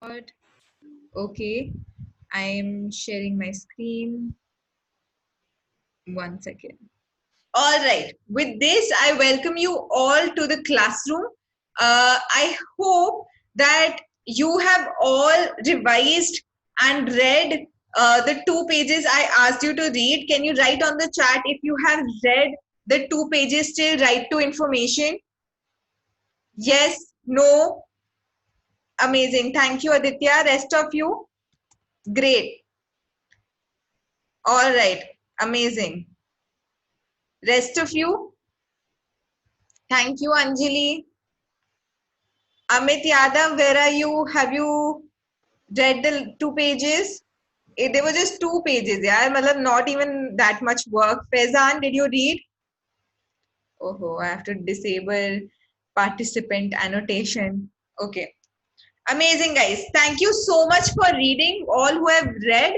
Record. Okay, I'm sharing my screen. 1 second. All right. With this, I welcome you all to the classroom. I hope that you have all revised and read the 2 pages I asked you to read. Can you write on the chat if you have read the 2 pages till right to information? Yes, no, amazing. Thank you, Aditya. Rest of you, great. All right, amazing. Rest of you, thank you, Anjali. Amit Yadav, where are you? Have you read the 2 pages? They were just 2 pages, yeah. Matlab not even that much work. Faizan, did you read? Oh, I have to disable participant annotation. Okay. Amazing, guys. Thank you so much for reading, all who have read.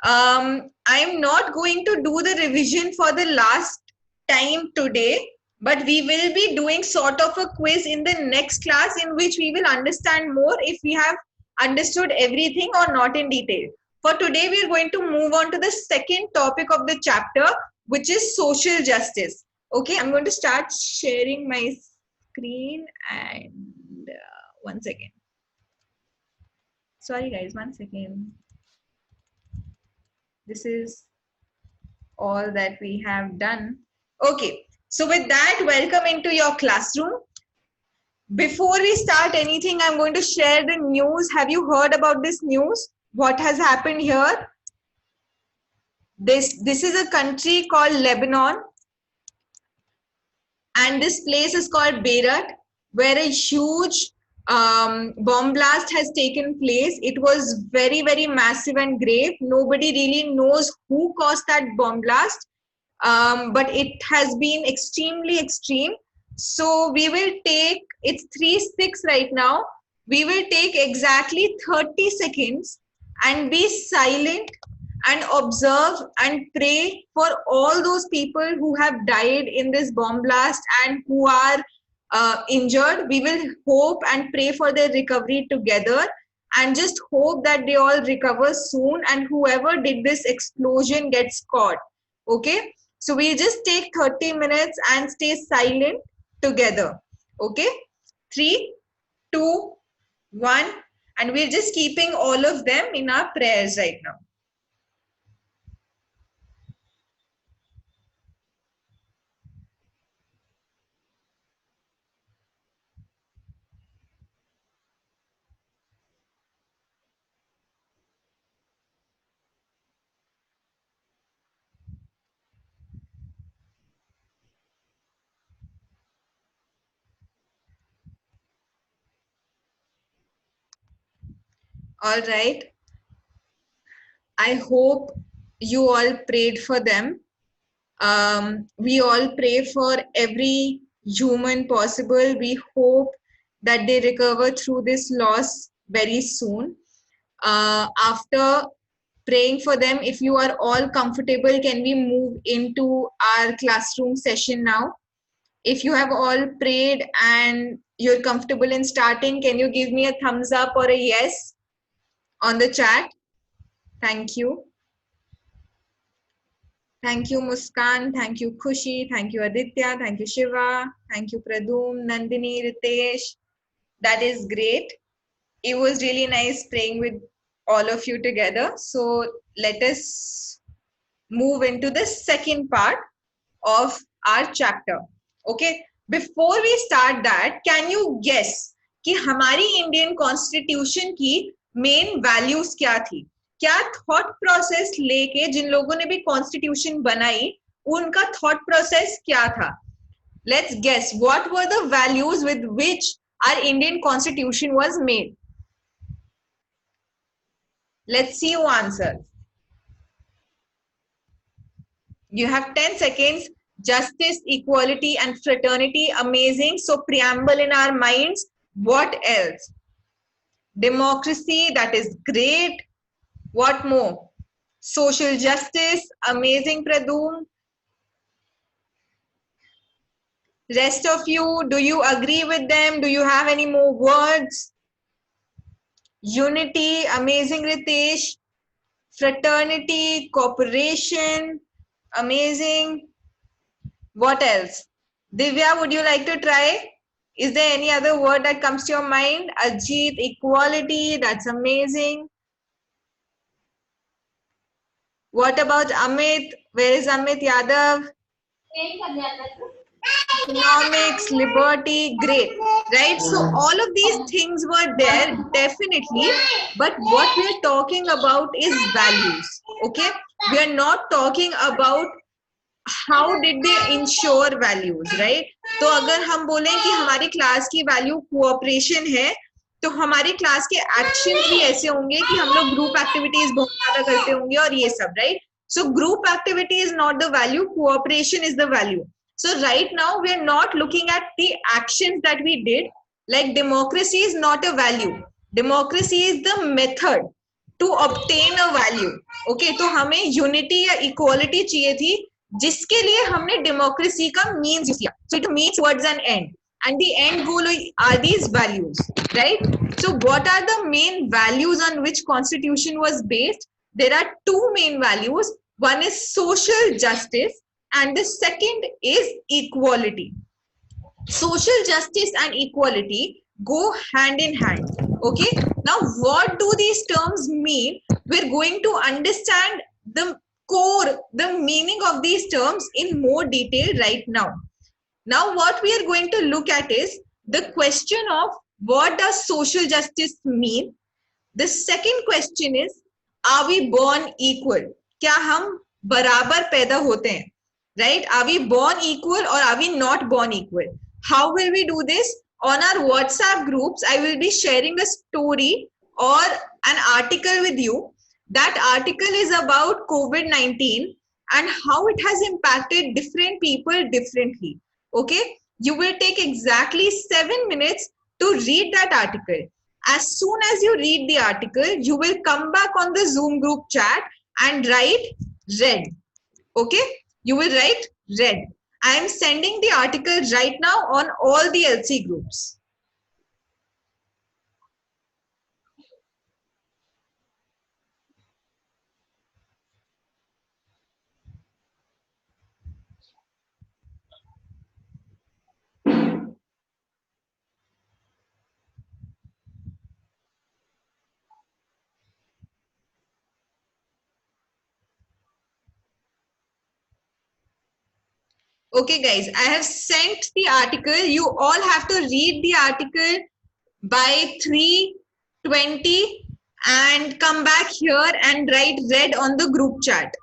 I'm not going to do the revision for the last time today, but we will be doing sort of a quiz in the next class in which we will understand more if we have understood everything or not in detail. For today, we are going to move on to the second topic of the chapter, which is social justice. Okay, I'm going to start sharing my screen and 1 second. Sorry, guys, 1 second. This is all that we have done. Okay, so with that, welcome into your classroom. Before we start anything, I'm going to share the news. Have you heard about this news? What has happened here? This is a country called Lebanon, and this place is called Beirut, where a huge bomb blast has taken place. It was very, very massive and grave. Nobody really knows who caused that bomb blast, but it has been extremely extreme. So we will take, it's 3:06 right now. We will take exactly 30 seconds and be silent and observe and pray for all those people who have died in this bomb blast and who are injured. We will hope and pray for their recovery together and just hope that they all recover soon and whoever did this explosion gets caught. Okay, so we just take 30 minutes and stay silent together. Okay, 3, 2, 1, and we're just keeping all of them in our prayers right now. All right. I hope you all prayed for them. We all pray for every human possible. We hope that they recover through this loss very soon. After praying for them, if you are all comfortable, can we move into our classroom session now? If you have all prayed and you're comfortable in starting, can you give me a thumbs up or a yes on the chat? Thank you. Thank you, Muskan. Thank you, Khushi. Thank you, Aditya. Thank you, Shiva. Thank you, Pradum, Nandini, Ritesh. That is great. It was really nice praying with all of you together. So let us move into the second part of our chapter. Okay. Before we start that, can you guess कि हमारी Indian constitution की main values क्या थी? क्या thought process लेके जिन लोगों ने भी कॉन्स्टिट्यूशन बनाई उनका थॉट प्रोसेस क्या था? Let's guess what were the values with which our Indian constitution was made. Let's see who answers. You have 10 seconds. Justice, equality, and fraternity. Amazing. So, preamble in our minds. What else? Democracy. That is great. What more? Social justice. Amazing, Pradum. Rest of you, do you agree with them? Do you have any more words? Unity, amazing Ritesh. Fraternity, cooperation, amazing. What else? Divya, would you like to try? Is there any other word that comes to your mind? Ajit, equality, that's amazing. What about Amit? Where is Amit Yadav? Economics, liberty, great, right? So all of these things were there, definitely. But what we are talking about is values, okay? We are not talking about how did they ensure values, right? तो अगर हम बोलें कि हमारी class की value cooperation है, तो हमारी क्लास के एक्शंस भी ऐसे होंगे कि हम लोग ग्रुप एक्टिविटीज बहुत ज्यादा करते होंगे और ये सब, right? So group activity is not the value, cooperation is the value. So right now we are not looking at the actions that we did. Like democracy is not a value. Democracy is the method to obtain a value. Okay, तो हमें unity या equality चाहिए थी जिसके लिए हमने democracy का means use किया. So it means towards an end. And the end goal are these values, right? So what are the main values on which constitution was based? There are two main values. One is social justice and the second is equality. Social justice and equality go hand in hand. Okay, now what do these terms mean? We're going to understand the core, the meaning of these terms in more detail right now. Now what we are going to look at is the question of what does social justice mean. The second question is, are we born equal? क्या हम बराबर पैदा होते हैं? Right? Are we born equal or are we not born equal? How will we do this? On our WhatsApp groups, I will be sharing a story or an article with you. That article is about COVID-19 and how it has impacted different people differently. Okay? You will take exactly 7 minutes to read that article. As soon as you read the article, you will come back on the Zoom group chat and write read. Okay? You will write read. I am sending the article right now on all the LC groups. Okay, guys, I have sent the article. You all have to read the article by 3:20 and come back here and write read on the group chat.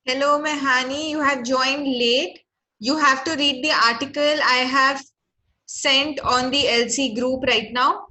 Hello, Mehani. You have joined late. You have to read the article I have sent on the LC group right now.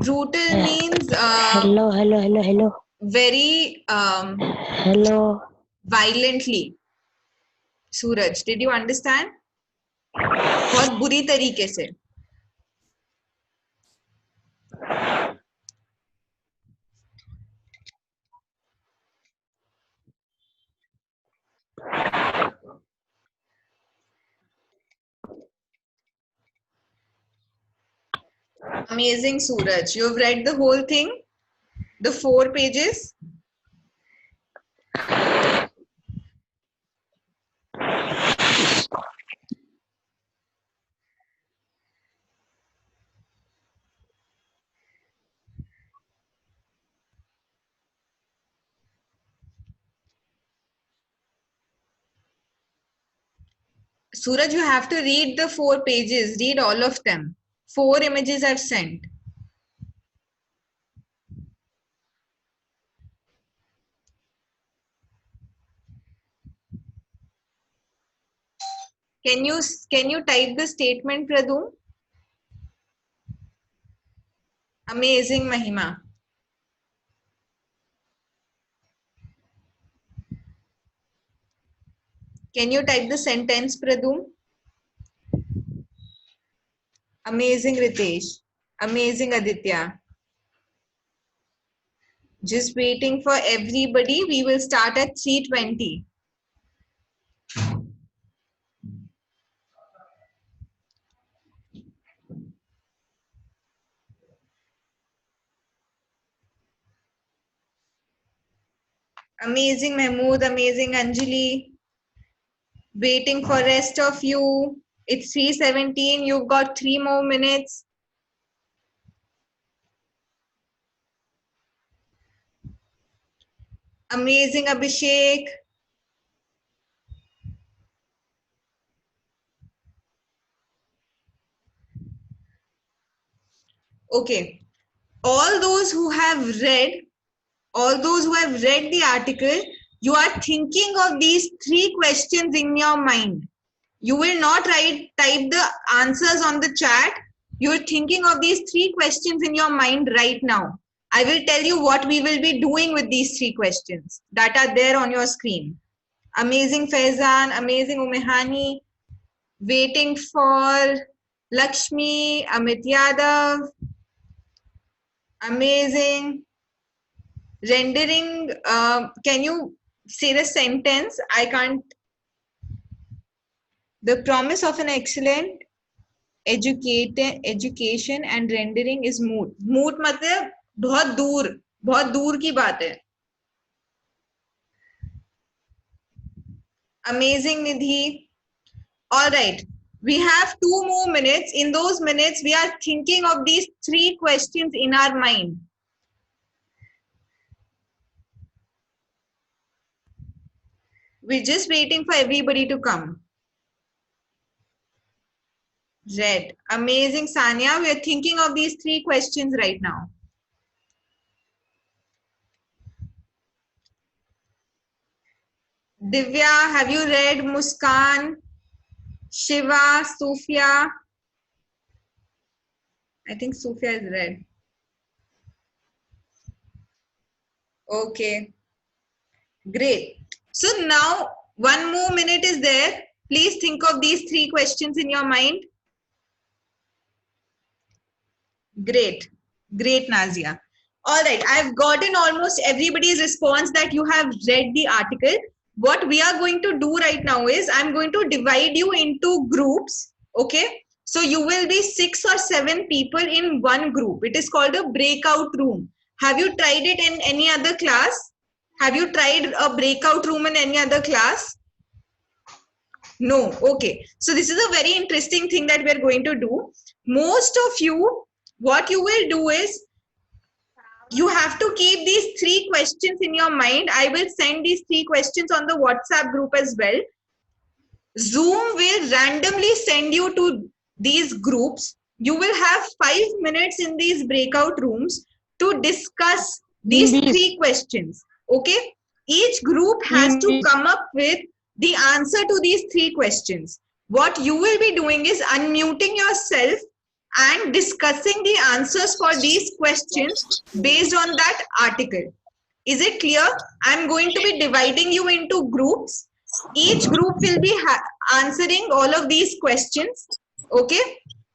Brutal means hello. very Hello. violently. Suraj, did you understand? बहुत बुरी तरीके से. Amazing, Suraj. You've read the whole thing? The 4 pages? Suraj, you have to read the 4 pages. Read all of them. 4 images I've sent. Can you type the statement, Pradum? Amazing, Mahima. Can you type the sentence, Pradum? Amazing, Ritesh. Amazing, Aditya. Just waiting for everybody. We will start at 3:20. Amazing, Mahmood. Amazing, Anjali. Waiting for rest of you. It's 3:17. You've got 3 more minutes. Amazing, Abhishek. Okay. All those who have read the article, you are thinking of these 3 questions in your mind. You will not type the answers on the chat. You're thinking of these 3 questions in your mind right now. I will tell you what we will be doing with these 3 questions that are there on your screen. Amazing, Faizan. Amazing, Umehani. Waiting for Lakshmi, Amit Yadav. Amazing. Rendering, can you say the sentence? I can't. The promise of an excellent education and rendering is moot. Moot मतलब बहुत दूर की बात है. Amazing, Nidhi. All right. We have 2 more minutes. In those minutes, we are thinking of these 3 questions in our mind. We're just waiting for everybody to come. Red. Amazing, Sanya. We are thinking of these 3 questions right now. Divya, have you read? Muskan, Shiva, Sufia? I think Sufia is read. Okay. Great. So now 1 more minute is there. Please think of these 3 questions in your mind. Great. Great, Nazia. All right. I've gotten almost everybody's response that you have read the article. What we are going to do right now is I'm going to divide you into groups. Okay. So you will be 6 or 7 people in one group. It is called a breakout room. Have you tried it in any other class? Have you tried a breakout room in any other class? No. Okay. So this is a very interesting thing that we're going to do. Most of you, what you will do is you have to keep these 3 questions in your mind. I will send these 3 questions on the WhatsApp group as well. Zoom will randomly send you to these groups. You will have 5 minutes in these breakout rooms to discuss these 3 questions. Okay? Each group has to come up with the answer to these 3 questions. What you will be doing is unmuting yourself and discussing the answers for these questions based on that article. Is it clear? I'm going to be dividing you into groups. Each group will be answering all of these questions. Okay?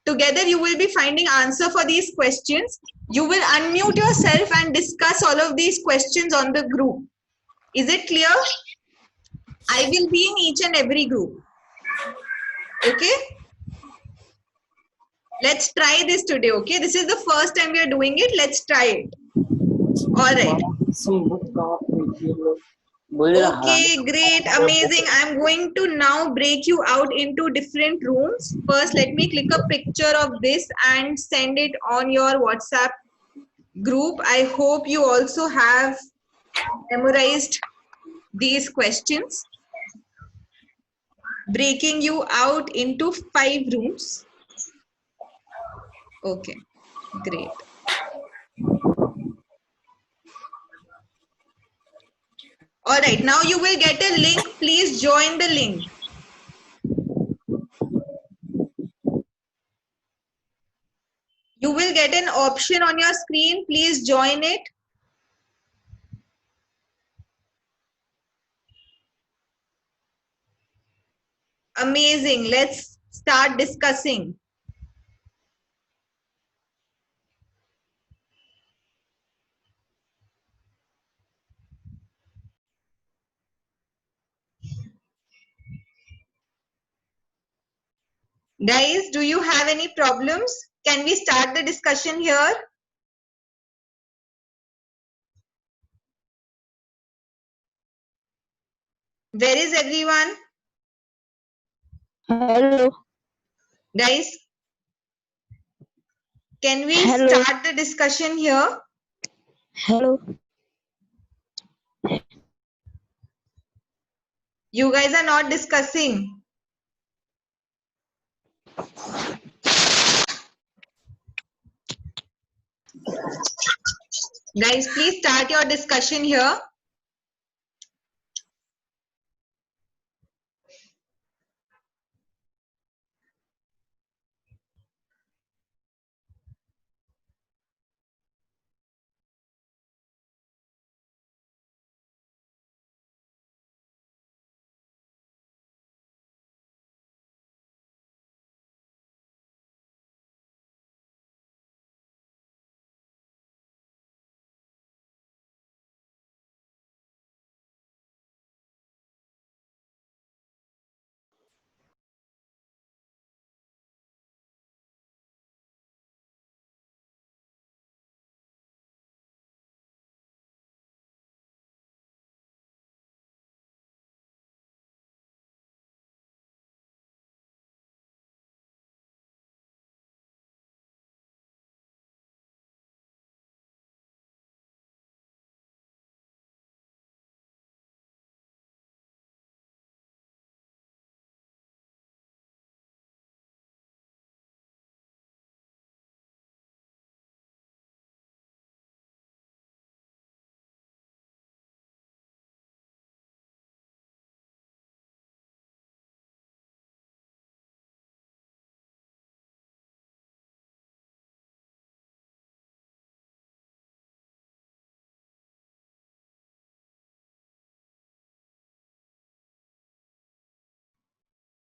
Together you will be finding answer for these questions. You will unmute yourself and discuss all of these questions on the group. Is it clear? I will be in each and every group. Okay? Let's try this today, okay? This is the first time we are doing it. Let's try it. All right. Okay, great, amazing. I'm going to now break you out into different rooms. First, let me click a picture of this and send it on your WhatsApp group. I hope you also have memorized these questions. Breaking you out into 5 rooms. Okay, great. All right, now you will get a link. Please join the link. You will get an option on your screen. Please join it. Amazing. Let's start discussing. Guys, do you have any problems? Can we start the discussion here? Where is everyone? Hello. Guys, can we Hello. start the discussion here? Hello. You guys are not discussing. Guys, please start your discussion here.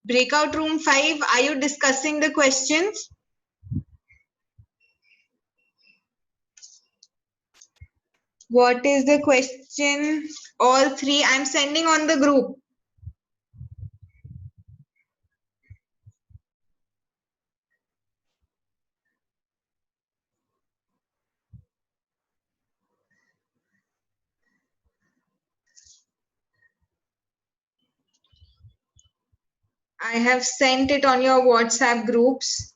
Breakout room 5, are you discussing the questions? What is the question? All 3, I'm sending on the group. I have sent it on your WhatsApp groups.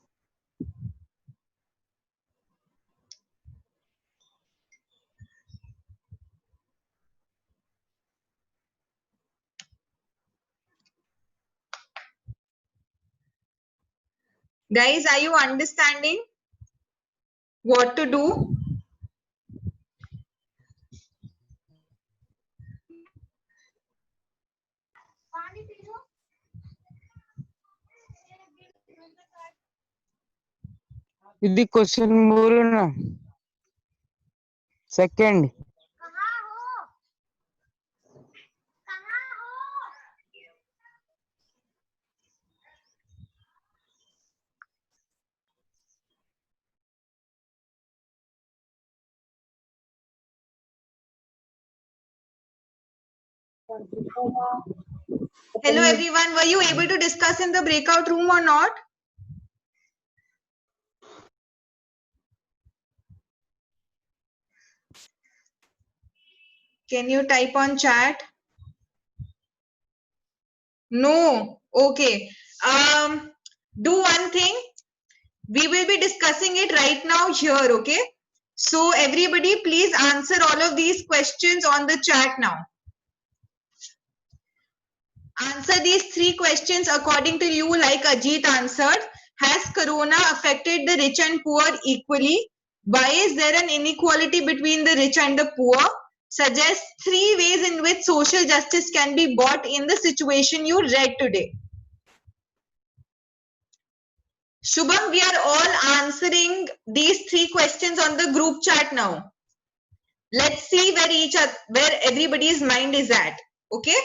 Guys, are you understanding what to do? ఇది question మూడు నా second Hello everyone, were you able to discuss in the breakout room or not? Can you type on chat? No. Okay. Do one thing. We will be discussing it right now here, okay? So everybody please answer all of these questions on the chat now. Answer these three questions according to you like Ajit answered. Has corona affected the rich and poor equally? Why is there an inequality between the rich and the poor? Suggest three ways in which social justice can be brought in the situation you read today. Shubham, we are all answering these three questions on the group chat now. Let's see where everybody's mind is at. Okay?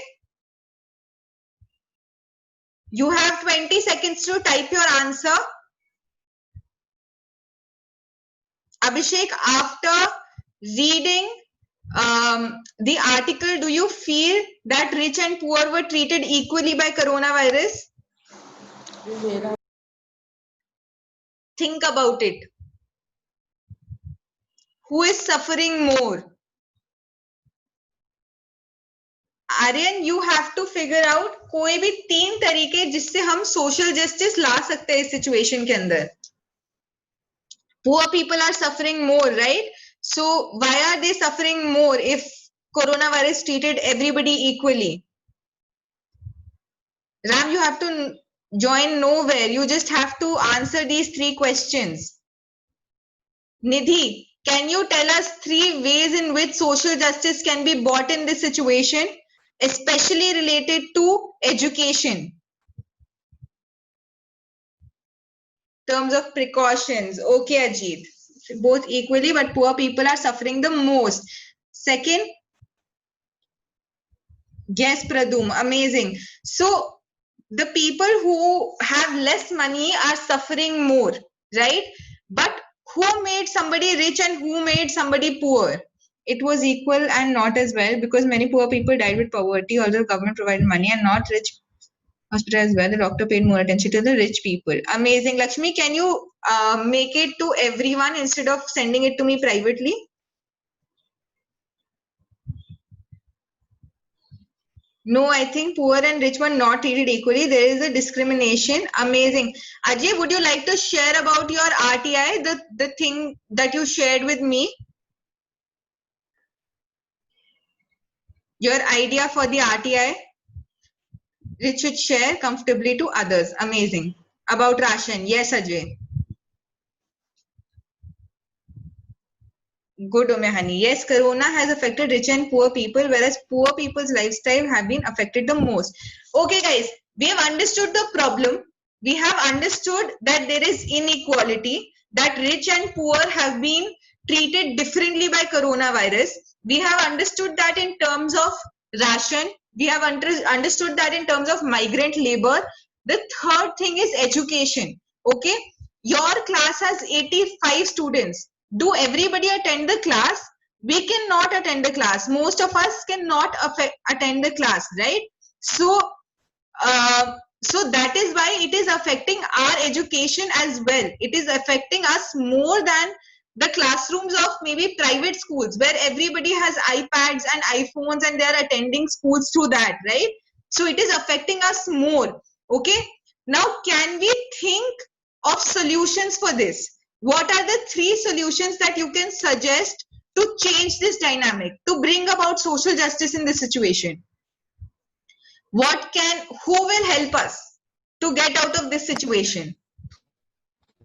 You have 20 seconds to type your answer. Abhishek, after reading the article, do you feel that rich and poor were treated equally by coronavirus? Think about it. Who is suffering more? Aryan, you have to figure out कोई भी तीन तरीके जिससे हम social justice ला सकते हैं इस situation के अंदर. Poor people are suffering more, right? So why are they suffering more if coronavirus treated everybody equally? Ram, you have to join nowhere. You just have to answer these three questions. Nidhi, can you tell us three ways in which social justice can be brought in this situation, especially related to education? Terms of precautions. Okay, Ajit. Both equally, but poor people are suffering the most. Second, yes, Pradum, amazing. So the people who have less money are suffering more, right? But who made somebody rich and who made somebody poor? It was equal and not as well, because many poor people died with poverty, although the government provided money, and not rich hospital as well. The doctor paid more attention to the rich people. Amazing. Lakshmi, can you make it to everyone instead of sending it to me privately? No, I think poor and rich were not treated equally. There is a discrimination. Amazing. Ajay, would you like to share about your RTI, the thing that you shared with me? Your idea for the RTI? Rich should share comfortably to others. Amazing. About ration. Yes, Ajay. Good, Omehani. Yes, Corona has affected rich and poor people, whereas poor people's lifestyle have been affected the most. Okay, guys, we have understood the problem. We have understood that there is inequality, that rich and poor have been treated differently by coronavirus. We have understood that in terms of ration. We have understood that in terms of migrant labor. The third thing is education. Okay, your class has 85 students. Do everybody attend the class? We cannot attend the class. Most of us cannot attend the class, right? So so that is why it is affecting our education as well. It is affecting us more than the classrooms of maybe private schools, where everybody has iPads and iPhones and they are attending schools through that, right? So it is affecting us more. Okay, now can we think of solutions for this? What are the three solutions that you can suggest to change this dynamic, to bring about social justice in this situation? Who will help us to get out of this situation?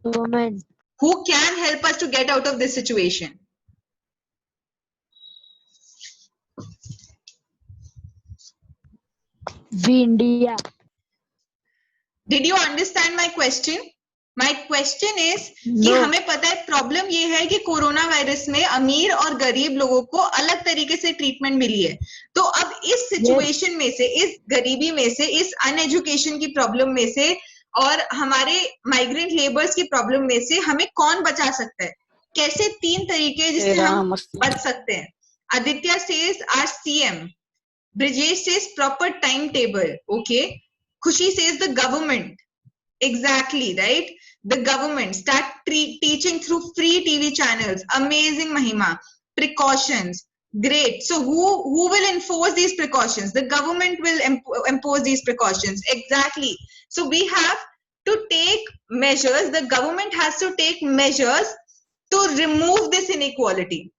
Women. Who can help us to get out of this situation? We India. Did you understand my question? My question is कि No. हमें पता है problem ये है कि corona virus में अमीर और गरीब लोगों को अलग तरीके से ट्रीटमेंट मिली है। तो अब इस सिचुएशन में से, इस गरीबी में से, इस अनएजुकेशन की प्रॉब्लम में से और हमारे माइग्रेंट लेबर्स की प्रॉब्लम में से हमें कौन बचा सकता है? कैसे 3 तरीके जिससे हम बच सकते हैं? Aditya says our CM, Brijesh says proper timetable, okay? Khushi says the government. Exactly, right? The government start teaching through free TV channels. Amazing, Mahima. Precautions. Great. So who will enforce these precautions? The government will impose these precautions. Exactly. So we have to take measures. The government has to take measures to remove this inequality,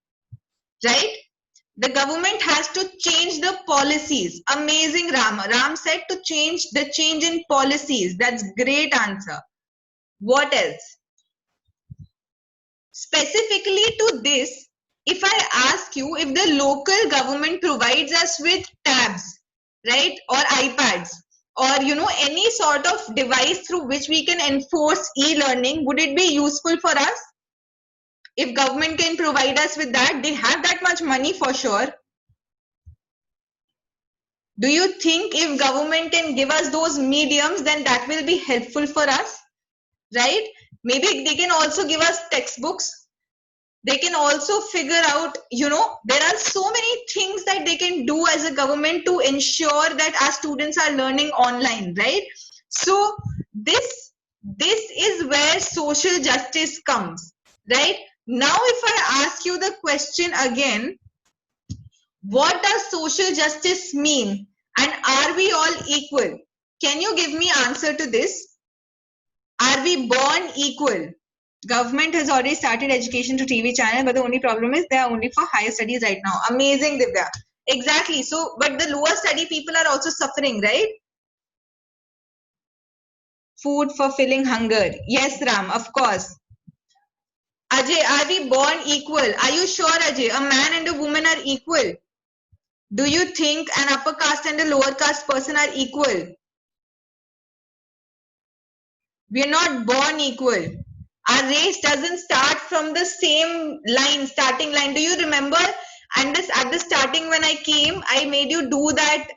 right? The government has to change the policies. Amazing, Rama. Ram said to change in policies. That's great answer. What else? Specifically to this, if I ask you if the local government provides us with tabs, right, or iPads, or any sort of device through which we can enforce e-learning, would it be useful for us? If government can provide us with that, they have that much money for sure. Do you think if government can give us those mediums, then that will be helpful for us, right? Maybe they can also give us textbooks. They can also figure out, there are so many things that they can do as a government to ensure that our students are learning online, right? So this is where social justice comes, right? Now, if I ask you the question again, what does social justice mean? And are we all equal? Can you give me answer to this? Are we born equal? Government has already started education to TV channel, but the only problem is they are only for higher studies right now. Amazing, Divya. Exactly. So, but the lower study people are also suffering, right? Food for filling hunger. Yes, Ram, of course. Ajay, are we born equal? Are you sure, Ajay? A man and a woman are equal. Do you think an upper caste and a lower caste person are equal? We are not born equal. Our race doesn't start from the same line, starting line. Do you remember? And this at the starting when I came, I made you do that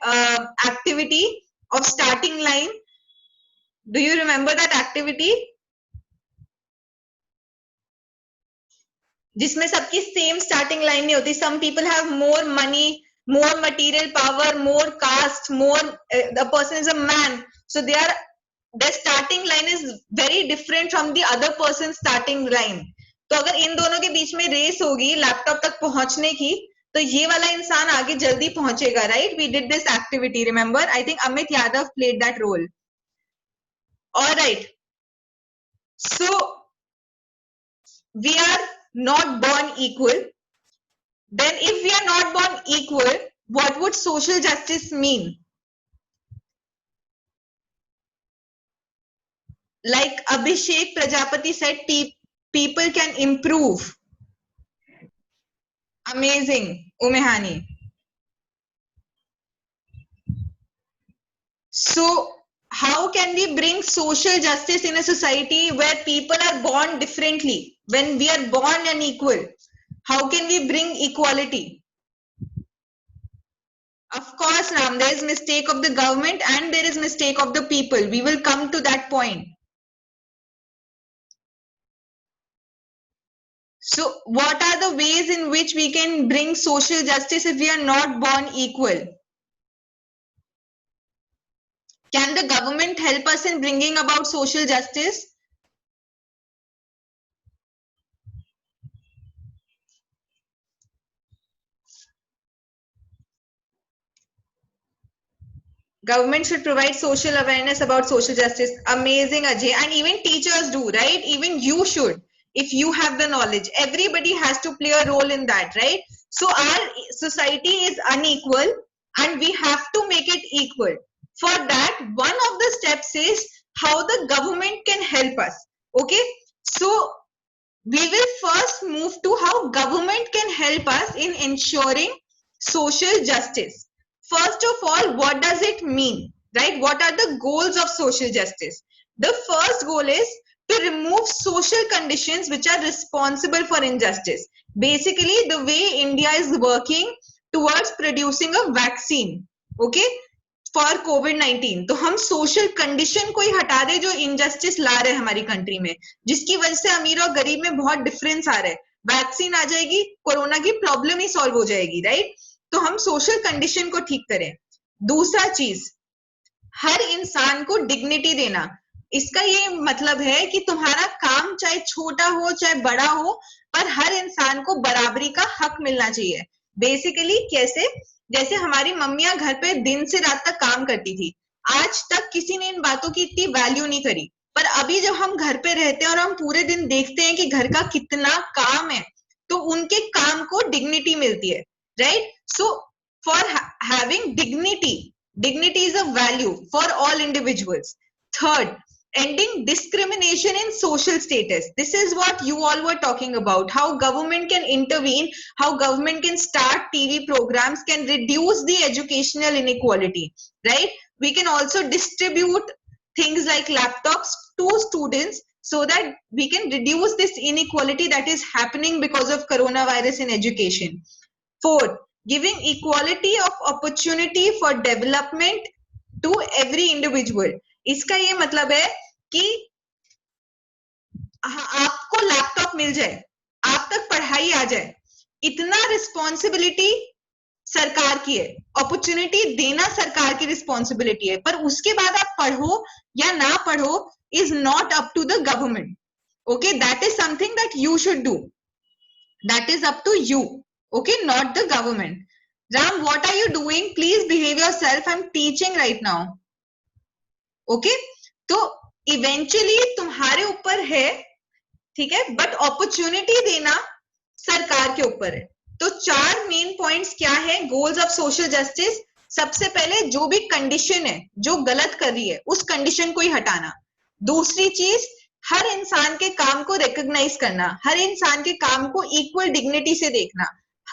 activity of starting line. Do you remember that activity? जिसमें सबकी same starting line नहीं होती. Some people have more money, more material power, more caste, more. The person is a man, so their starting line is very different from the other person's starting line. तो अगर इन दोनों के बीच में race होगी laptop तक पहुंचने की, तो ये वाला इंसान आगे जल्दी पहुंचेगा, right? We did this activity, remember? I think Amit Yadav played that role. All right. So we are not born equal. Then if we are not born equal, what would social justice mean? Like Abhishek Prajapati said, people can improve. Amazing, Umehani. So how can we bring social justice in a society where people are born differently? When we are born unequal, how can we bring equality? Of course, Ram, there is mistake of the government and there is mistake of the people. We will come to that point. So what are the ways in which we can bring social justice if we are not born equal? Can the government help us in bringing about social justice? Government should provide social awareness about social justice. Amazing, Ajay. And even teachers do, right? Even you should, if you have the knowledge. Everybody has to play a role in that, right? So our society is unequal and we have to make it equal. For that, one of the steps is how the government can help us. Okay? So we will first move to how government can help us in ensuring social justice. First of all, what does it mean, right? What are the goals of social justice? The first goal is to remove social conditions which are responsible for injustice. Basically, the way India is working towards producing a vaccine, okay, for COVID-19, तो हम social condition को ही हटा दे जो injustice ला रहे हैं हमारी country में, जिसकी वजह से अमीर और गरीब में बहुत डिफरेंस आ रहा है. वैक्सीन आ जाएगी, कोरोना की प्रॉब्लम ही सॉल्व हो जाएगी, राइट? तो हम सोशल कंडीशन को ठीक करें. दूसरा चीज, हर इंसान को डिग्निटी देना. इसका ये मतलब है कि तुम्हारा काम चाहे छोटा हो चाहे बड़ा हो, पर हर इंसान को बराबरी का हक मिलना चाहिए. बेसिकली कैसे? जैसे हमारी मम्मियां घर पे दिन से रात तक काम करती थी, आज तक किसी ने इन बातों की इतनी वैल्यू नहीं करी, पर अभी जब हम घर पे रहते हैं और हम पूरे दिन देखते हैं कि घर का कितना काम है, तो उनके काम को डिग्निटी मिलती है, right? So for having dignity is a value for all individuals. Third, ending discrimination in social status. This is what you all were talking about, how government can intervene, how government can start TV programs, can reduce the educational inequality, right? We can also distribute things like laptops to students so that we can reduce this inequality that is happening because of coronavirus in education. Fourth, giving equality of opportunity for development to every individual. इसका ये मतलब है कि आपको laptop मिल जाए, आप तक पढ़ाई आ जाए, इतना रिस्पॉन्सिबिलिटी सरकार की है. अपॉर्चुनिटी देना सरकार की रिस्पॉन्सिबिलिटी है, पर उसके बाद आप पढ़ो या ना पढ़ो is not up to the government. Okay, that is something that you should do. That is up to you, okay, not the government. Ram, what are you doing? Please behave yourself. I'm teaching right now. Okay, तो eventually तुम्हारे ऊपर है, ठीक है, but opportunity देना सरकार के ऊपर है. तो 4 मेन पॉइंट्स क्या है गोल्स ऑफ सोशल जस्टिस? सबसे पहले, जो भी कंडीशन है जो गलत कर रही है उस कंडीशन को ही हटाना. दूसरी चीज, हर इंसान के काम को रिकॉग्नाइज करना, हर इंसान के काम को इक्वल डिग्निटी से देखना,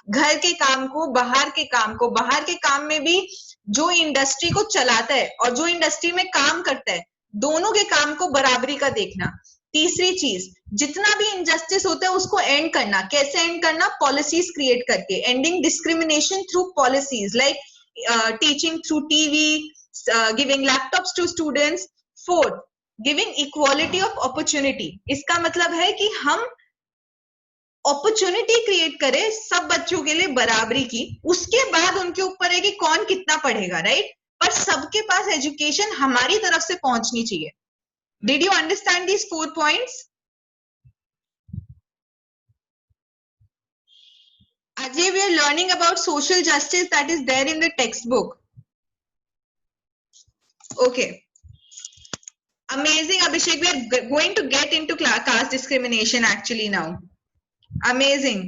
घर के काम को, बाहर के काम को, बाहर के काम में भी जो इंडस्ट्री को चलाता है और जो इंडस्ट्री में काम करता है, दोनों के काम को बराबरी का देखना. तीसरी चीज, जितना भी इनजस्टिस होता है उसको एंड करना. कैसे एंड करना? पॉलिसीज क्रिएट करके. Ending discrimination through policies like teaching through TV, giving laptops to students. Fourth, giving equality of opportunity. इसका मतलब है कि हम अपॉर्चुनिटी क्रिएट करें सब बच्चों के लिए बराबरी की. उसके बाद उनके ऊपर है कि कौन कितना पढ़ेगा, राइट? पर सबके पास एजुकेशन हमारी तरफ से पहुंचनी चाहिए. Did you understand these 4 points? Ajay, we are learning about social justice that is there in the textbook. Okay. Amazing, Abhishek. We are going to get into caste discrimination actually now. Amazing.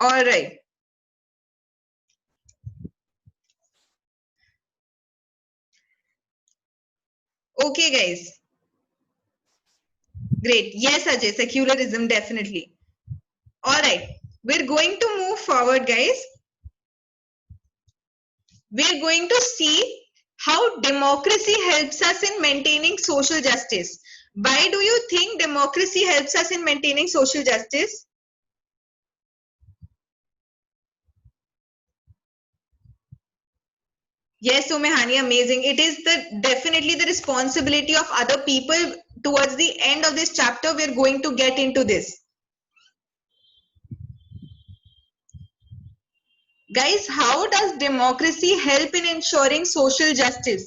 All right. Okay, guys. Great. Yes, Ajay, secularism, definitely. All right. We're going to move forward, guys. We're going to see how democracy helps us in maintaining social justice. Why do you think democracy helps us in maintaining social justice? Yes, Umehani, amazing. It is definitely the responsibility of other people. Towards the end of this chapter, we're going to get into this. Guys, how does democracy help in ensuring social justice?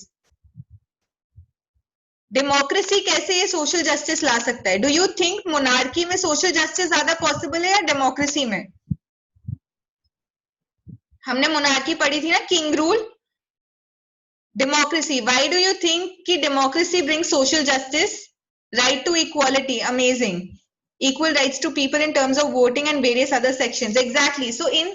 Democracy कैसे ये social justice ला सकता है? Do you think monarchy में social justice ज्यादा possible है या democracy में? हमने मोनार्की पढ़ी थी ना, king rule. Democracy, why do you think कि democracy bring social justice? Right to equality, amazing. Equal rights to people in terms of voting and various other sections. Exactly. So in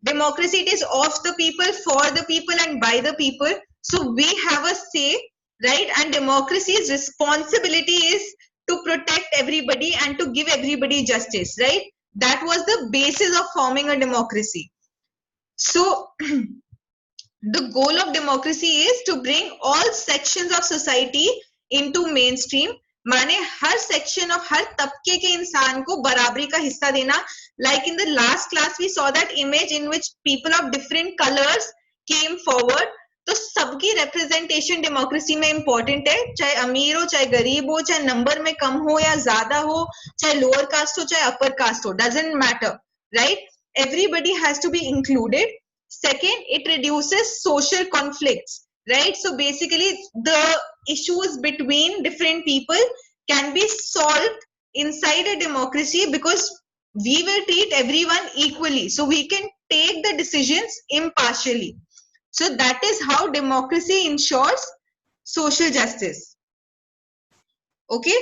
democracy, it is of the people, for the people, and by the people. So we have a say, right? And democracy's responsibility is to protect everybody and to give everybody justice, right? That was the basis of forming a democracy. So the goal of democracy is to bring all sections of society into mainstream माने हर section of हर तबके के इंसान को बराबरी का हिस्सा देना. Like in the last class we saw that image in which people of different colors came forward. तो सबकी representation democracy में important है, चाहे अमीर हो, चाहे गरीब हो, चाहे number में कम हो या ज्यादा हो, चाहे lower caste हो, चाहे upper caste हो, doesn't matter, right? Everybody has to be included. Second, it reduces social conflicts, right? So basically, the issues between different people can be solved inside a democracy because we will treat everyone equally. So we can take the decisions impartially. So that is how democracy ensures social justice. Okay?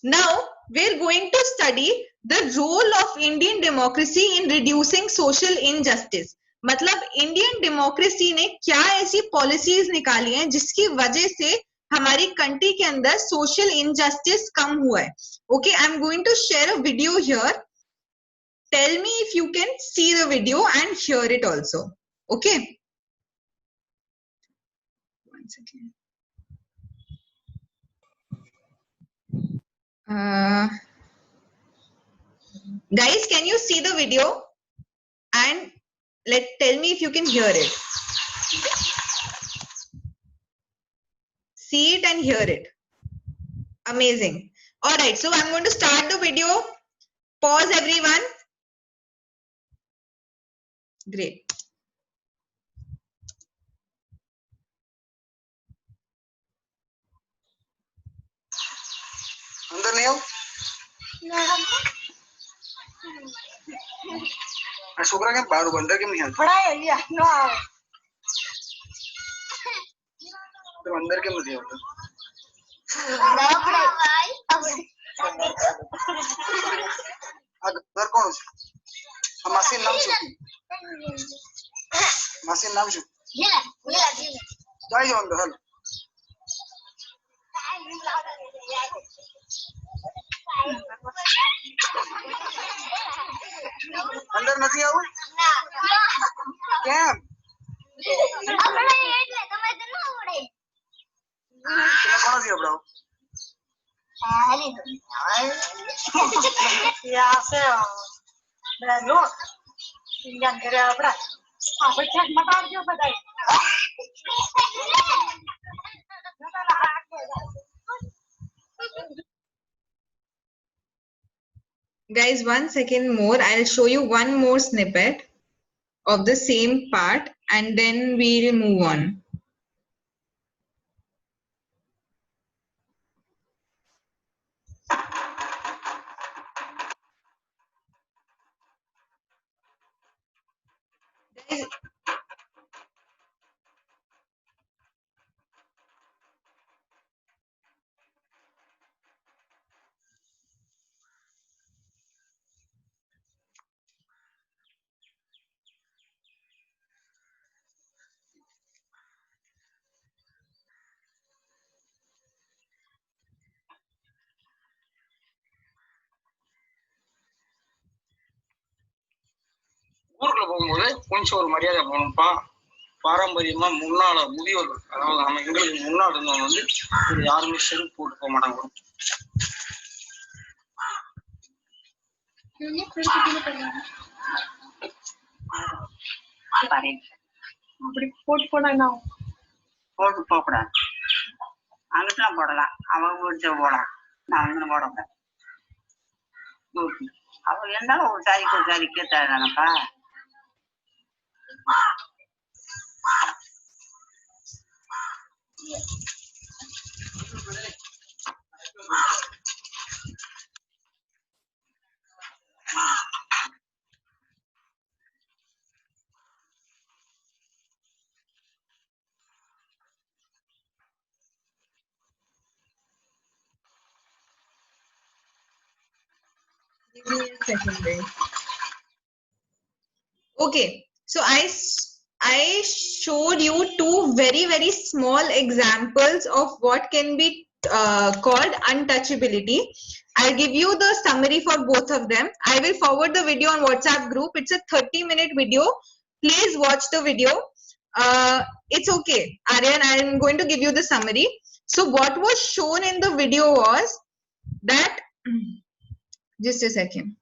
Now, we're going to study the role of Indian democracy in reducing social injustice. मतलब Indian democracy ने क्या ऐसी policies निकाली हैं जिसकी वजह से हमारी कंट्री के अंदर सोशल इनजस्टिस कम हुआ है. Okay, I am going to share a video here. Tell me if you can see the video and hear it also. Okay, one second. Guys, can you see the video and tell me if you can hear it. See it and hear it. Amazing. All right, so I'm going to start the video. Pause everyone. Great. अंदर नहीं आओ. छोकरा के बाहर अंदर के नहीं आता. बड़ा है ये नो आओ. तो अंदर के मत आओ. घर कौन है? मासी नाम छू. मासी नाम छू. जाइए अंदर. हेलो. अंदर नहीं आओ. क्या? कौन सी अपना? यहाँ से लो इंजन करे अपना आप चेक मत आइए बताइए. Guys, 1 second more. I'll show you one more snippet of the same part and then we'll move on. Guys, ஊருக்குள்ள போகும்போது கொஞ்சம் ஒரு மரியாதை போகணும்ப்பா. பாரம்பரியமா முன்னால முதியோர்கள், அதாவது நம்ம எங்களுக்கு முன்னாடி இருந்தவங்க வந்து இது யாருமே செருப்பு போட்டு போக மாட்டாங்க. அப்படி போட்டு போனா போட்டு போகக்கூடாது. அங்கிட்டலாம் போடலாம், அவங்க பிடிச்ச போடலாம், நான் வந்து போடக்கூடாது. அவங்க இருந்தாலும் ஒரு சாதிக்க தேவைதானப்பா. give me a second, guys. Okay, so I showed you two very small examples of what can be called untouchability. I'll give you the summary for both of them. I will forward the video on WhatsApp group. It's a 30-minute video. Please watch the video. it's okay, Aryan, I'm going to give you the summary. So what was shown in the video was that, just a second.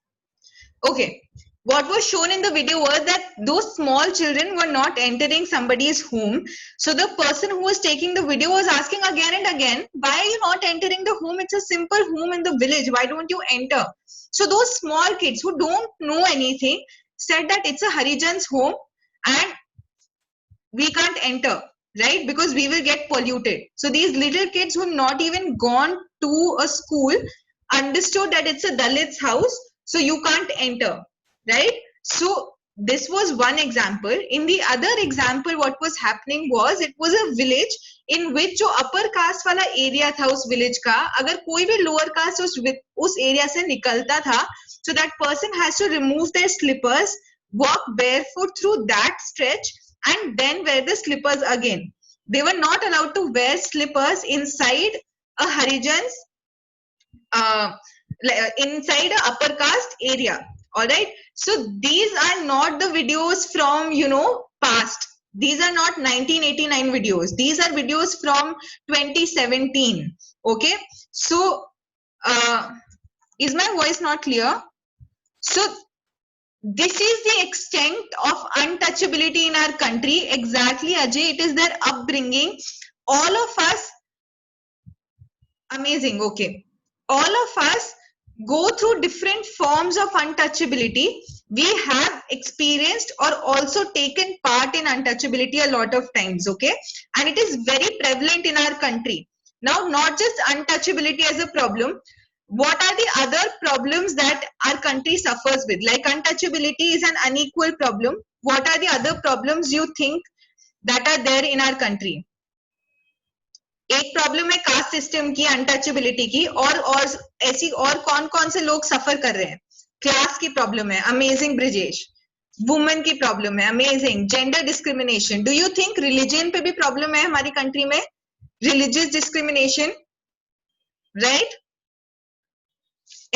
Okay, what was shown in the video was that those small children were not entering somebody's home. So the person who was taking the video was asking again and again, why are you not entering the home? It's a simple home in the village. Why don't you enter? So those small kids who don't know anything said that it's a Harijan's home and we can't enter, right? Because we will get polluted. So these little kids who have not even gone to a school understood that it's a Dalit's house, so you can't enter, right? So this was one example. In the other example, what was happening was, it was a village in which जो upper caste वाला area था उस village का, अगर कोई भी lower caste उस area से निकलता था, so that person has to remove their slippers, walk barefoot through that stretch, and then wear the slippers again. They were not allowed to wear slippers inside a Harijan's, inside a upper caste area. All right. So these are not the videos from, past. These are not 1989 videos. These are videos from 2017. Okay. So, is my voice not clear? So this is the extent of untouchability in our country. Exactly, Ajay. It is their upbringing. All of us, amazing. Okay. All of us go through different forms of untouchability. We have experienced or also taken part in untouchability a lot of times. Okay. And it is very prevalent in our country. Now, not just untouchability as a problem. What are the other problems that our country suffers with? Like untouchability is an unequal problem. What are the other problems you think that are there in our country? एक problem है caste system की, untouchability की, और ऐसी और कौन से लोग सफर कर रहे हैं? क्लास की प्रॉब्लम है, अमेजिंग ब्रिजेश. वुमेन की प्रॉब्लम है, amazing. Gender discrimination. Do you think religion पे भी प्रॉब्लम है हमारी कंट्री में? Religious discrimination, right?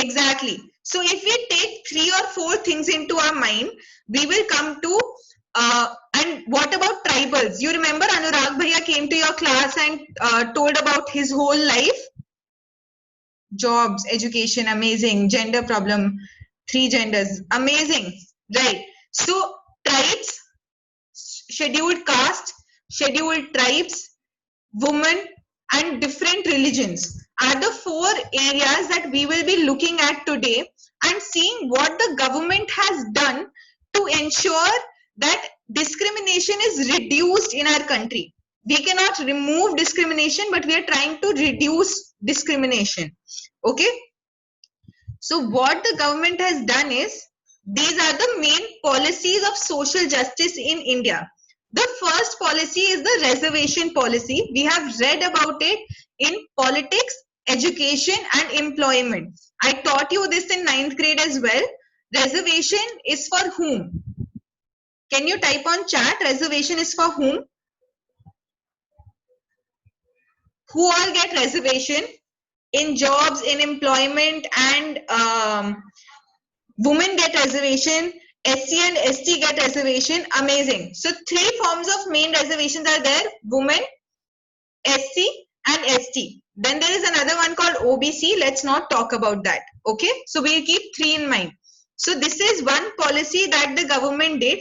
Exactly. So if we take 3 or 4 things into our mind, we will come to, and what about tribals? You remember Anurag Bhaiya came to your class and told about his whole life? Jobs, education, amazing. Gender problem, 3 genders, amazing. Right. So tribes, scheduled caste, scheduled tribes, women, and different religions are the 4 areas that we will be looking at today and seeing what the government has done to ensure that discrimination is reduced in our country. We cannot remove discrimination, but we are trying to reduce discrimination. Okay. So what the government has done is, these are the main policies of social justice in India. The first policy is the reservation policy. We have read about it in politics, education, and employment. I taught you this in 9th grade as well. Reservation is for whom? Can you type on chat? Reservation is for whom? Who all get reservation? In jobs, in employment, and women get reservation. SC and ST get reservation. Amazing. So 3 forms of main reservations are there: women, SC, and ST. Then there is another one called OBC. Let's not talk about that. Okay. So we'll keep 3 in mind. So this is one policy that the government did.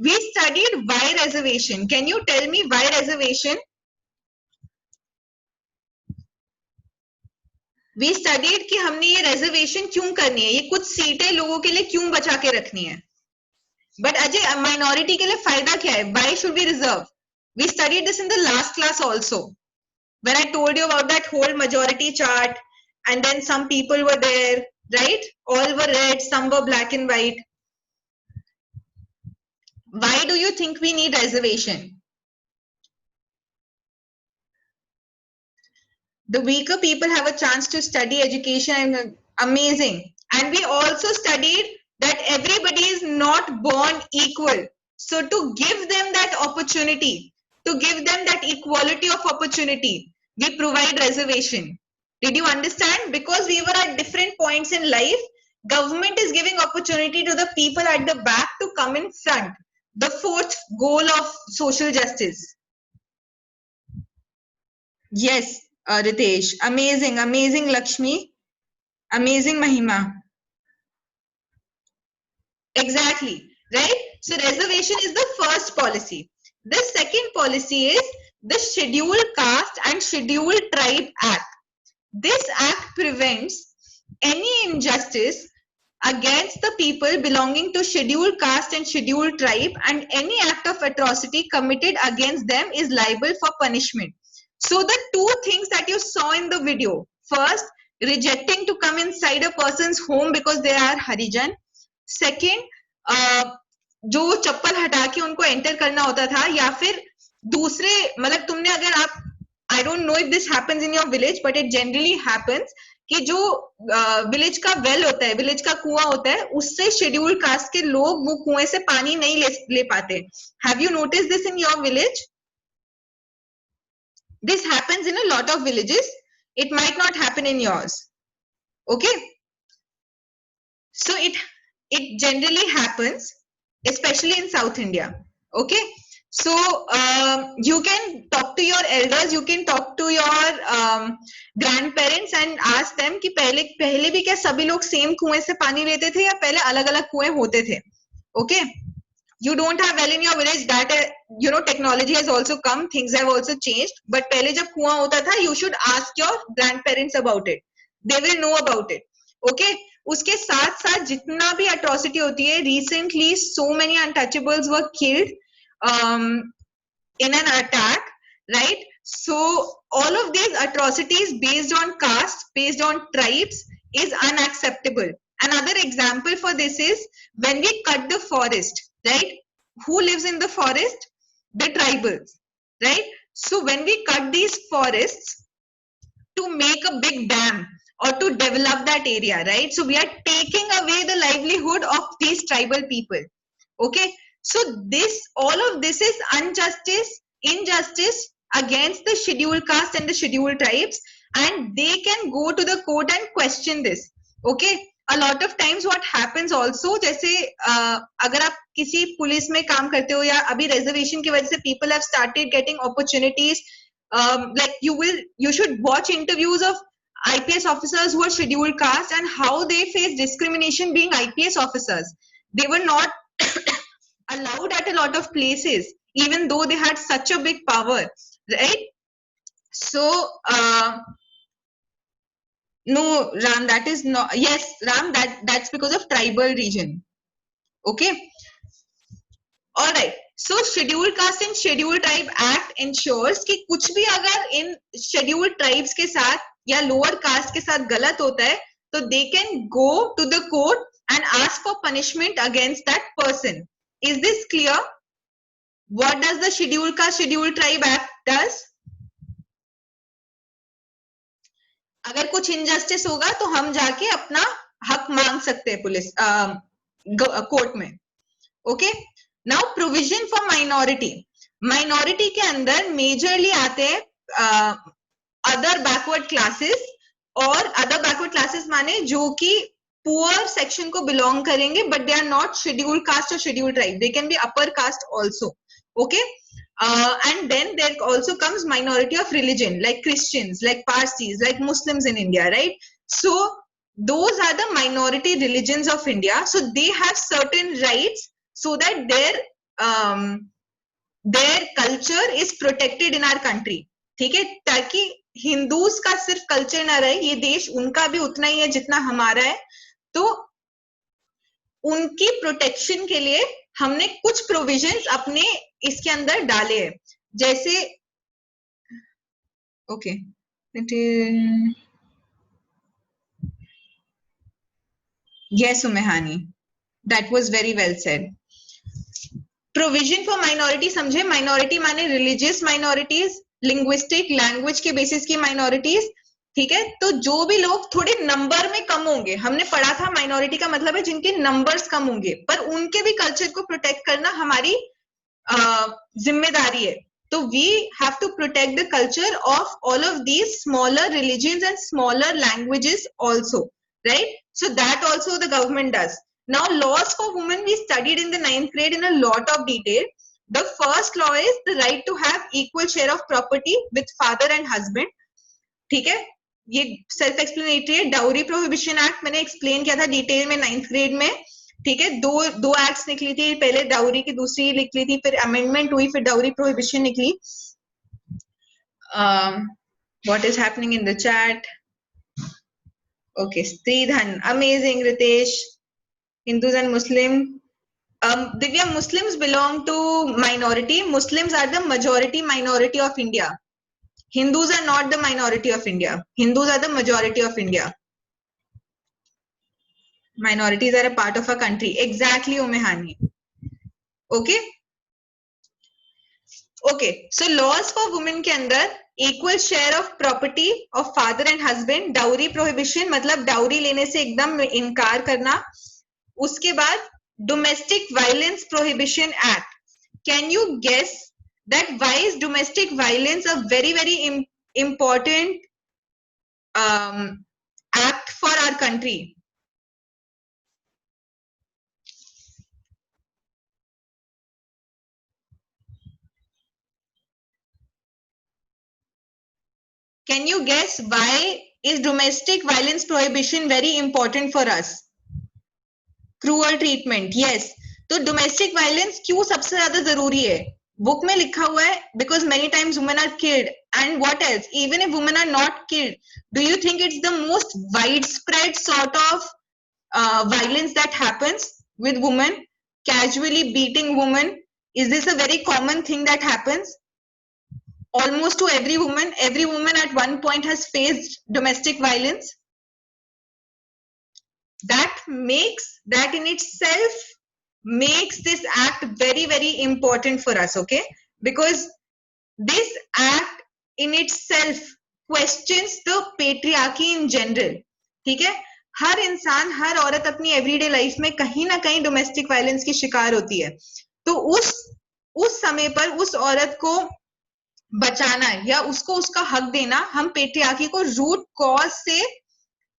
We studied why reservation. Can you tell me why reservation? We studied कि हमने ये reservation क्यों करनी है, ये कुछ सीटें लोगों के लिए क्यों बचा के रखनी है. But अजय, minority के लिए फायदा क्या है? Why should we reserve? We studied this in the last class also, when I told you about that whole majority chart, and then some people were there, right? All were red, some were black and white. Why do you think we need reservation? The weaker people have a chance to study education, and amazing. And we also studied that everybody is not born equal. So to give them that opportunity, to give them that equality of opportunity, we provide reservation. Did you understand? Because we were at different points in life, government is giving opportunity to the people at the back to come in front. the fourth goal of social justice. Yes, Ritesh. Amazing, amazing, Lakshmi. Amazing, Mahima. Exactly, right? So reservation is the first policy. The second policy is the Scheduled Caste and Scheduled Tribe Act. This act prevents any injustice against the people belonging to Scheduled Caste and Scheduled Tribe, and any act of atrocity committed against them is liable for punishment. So the two things that you saw in the video, first, rejecting to come inside a person's home because they are Harijan. Second जो चप्पल हटा के उनको enter करना होता था, या फिर दूसरे मतलब तुमने अगर आप I don't know if this happens in your village but it generally happens कि जो विलेज का वेल होता है, विलेज का कुआं होता है, उससे शेड्यूल्ड कास्ट के लोग वो कुएं से पानी नहीं ले पाते. Have you notice this in your village? This happens in a lot of villages. It might not happen in yours. Okay, so it generally happens, especially in South India. Okay, so you can talk to your elders, you can talk to your grandparents and ask them कि पहले भी क्या सभी लोग same कुएं से पानी लेते थे या पहले अलग अलग कुएं होते थे. Okay, you don't have well in your village that you know technology has also come, things have also changed, but पहले जब कुआं होता था you should ask your grandparents about it, they will know about it. Okay, उसके साथ साथ जितना भी atrocity होती है, recently so many untouchables were killed in an attack, right? So all of these atrocities based on caste, based on tribes is unacceptable. Another example for this is when we cut the forest, right? Who lives in the forest? The tribals, right? So when we cut these forests to make a big dam or to develop that area, right? So we are taking away the livelihood of these tribal people. Okay, so all of this is injustice against the scheduled caste and the scheduled tribes, and they can go to the court and question this. Okay, a lot of times what happens also, जैसे अगर आप किसी police में काम करते हो या अभी reservation की वजह से people have started getting opportunities, like you should watch interviews of IPS officers who are scheduled caste and how they face discrimination being IPS officers. They were not allowed at a lot of places, even though they had such a big power, right? So, no, Ram, that is not, yes, Ram, that's because of tribal region. Okay. All right. So Scheduled Caste and Scheduled Tribe Act ensures कि कुछ भी अगर इन Scheduled Tribes के साथ या Lower Caste के साथ गलत होता है, तो they can go to the court and ask for punishment against that person. Is this clear? What does the Scheduled Caste Scheduled Tribe Act does? अगर कुछ injustice होगा तो हम जाके अपना हक मांग सकते हैं पुलिस कोर्ट में. Okay. Now provision for minority. Minority के अंदर majorly आते हैं other backward classes, और other backward classes माने जो कि poor section को belong करेंगे, but they are not scheduled caste or scheduled tribe. They can be upper caste also. Okay. And then there also comes minority of religion, like Christians, like Parsis, like Muslims in India, right? So those are the minority religions of India. So they have certain rights so that their culture is protected in our country. ठीक है, ताकि Hindus का सिर्फ culture ना रहे, ये देश उनका भी उतना ही है जितना हमारा है. तो उनकी प्रोटेक्शन के लिए हमने कुछ प्रोविजंस अपने इसके अंदर डाले हैं, जैसे okay yes Umehani, that was very well said. Provision for minority समझे, माइनॉरिटी माने रिलीजियस माइनॉरिटीज, लिंग्विस्टिक लैंग्वेज के बेसिस की माइनॉरिटीज. ठीक है, तो जो भी लोग थोड़े नंबर में कम होंगे, हमने पढ़ा था माइनॉरिटी का मतलब है जिनके नंबर्स कम होंगे, पर उनके भी कल्चर को प्रोटेक्ट करना हमारी जिम्मेदारी है. तो we have to protect the culture of all of these smaller religions and smaller languages also, right? So that also the government does. Now, laws for women we studied in the 9th grade in a lot of detail. The first law is the right to have equal share of property with father and husband. ठीक है, ये self explanatory है. Dowry prohibition act मैंने explain किया था detail में 9th grade में. ठीक है, दो एक्ट्स निकली थी, पहले डाउरी की, दूसरी निकली थी, फिर अमेंडमेंट हुई, फिर डाउरी प्रोहिबिशन निकली. What is happening in the chat? Okay, Stridhan, amazing. Ritesh, Hindus and Muslim. Divya, Muslims belong to minority. Muslims are the majority minority of India. Hindus are not the minority of India. Hindus are the majority of India. Minorities are a part of a country. Exactly, Umehani. Okay. Okay. So laws for women के अंदर equal share of property of father and husband. Dowry prohibition मतलब dowry लेने से एकदम इनकार करना. उसके बाद Domestic Violence Prohibition Act. Can you guess that why is domestic violence a very, very important act for our country? Can you guess why is domestic violence prohibition very important for us? Cruel treatment, yes. तो domestic violence क्यों सबसे ज्यादा जरूरी है? Book में लिखा हुआ है because many times women are killed. And what else? Even if women are not killed, do you think it's the most widespread sort of violence that happens with women? Casually beating women, is this a very common thing that happens? Almost to every woman at one point has faced domestic violence. That in itself makes this act very, very important for us, okay? Because this act in itself questions the patriarchy in general. ठीक है, हर इंसान, हर औरत अपनी everyday life में कहीं ना कहीं domestic violence की शिकार होती है. तो उस समय पर उस औरत को बचाना या उसको उसका हक देना, हम पेट्रियार्की को रूट कॉज से